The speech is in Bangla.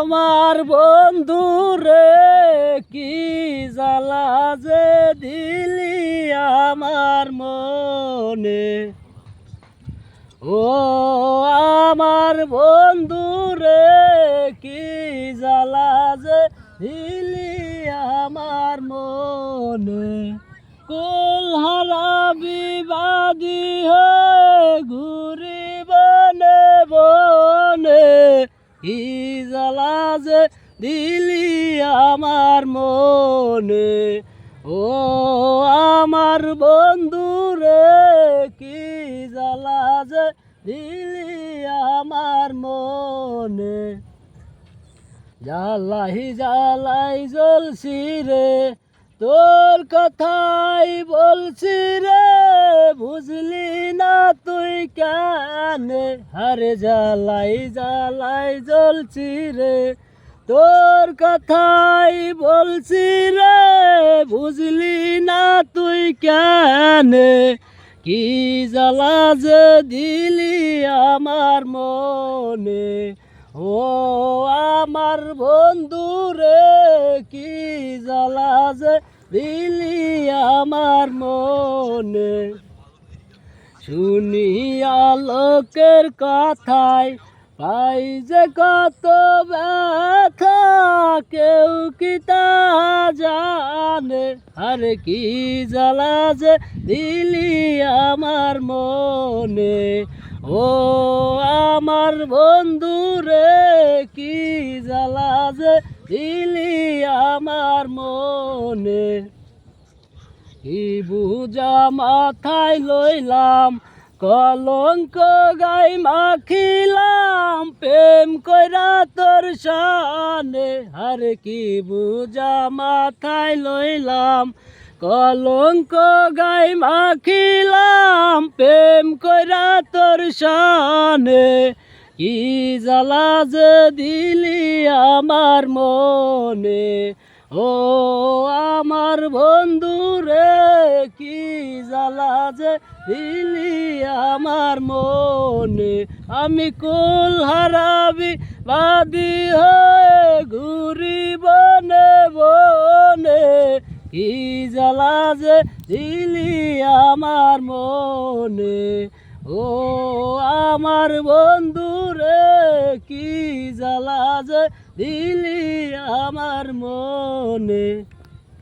আমার বন্ধু রে কি জ্বালা যে দিলি আমার মনে। ও আমার বন্ধু রে কি জ্বালা যে দিলি আমার মনে। কুল হারাবি বাদী হয়ে ঘুরি বনে বনে, কি জ্বালা যে দিলি আমার মনে। ও আমার বন্ধু রে কি জ্বালা যে দিলি আমার মনে। জ্বালাই জ্বালাই জ্বলছি রে তোর কথাই বলছি রে, বুঝলি না তুই কেনে। আরে জ্বালাই জ্বালাই জ্বলছি রে তোর কথাই বলছি রে, বুঝলি না তুই কেনে। কি জ্বালা যে দিলি আমার মনে। ও আমার বন্ধু রে কি জ্বালা যে দিলি আমার মনে। শুনিয়া লোকের কথায় পাই যে কত ব্যথা, কেউ কি তা জানে। আরে কি জ্বালা যে দিলি আমার মনে। ও আমার বন্ধু রে কি জ্বালা যে দিলি আমার মনে। কি বুঝা মাথায় লইলাম কলঙ্ক গাই মাখিলাম, প্রেম কইরা তোর শানে। আরে কি বুঝা মাথায় লইলাম কলঙ্ক গাই মাখিলাম, প্রেম কইরা তোর শানে। কি জ্বালা যে দিলি আমার মনে। ও আমার বন্ধু রে কি জ্বালা যে দিলি আমার মনে। আমি কুল হারাবি বাদী হয়ে ঘুরি বনে বনে, কি জ্বালা যে দিলি আমার মনে। ও আমার বন্ধু রে কি জ্বালা যে দিলি আমার মনে।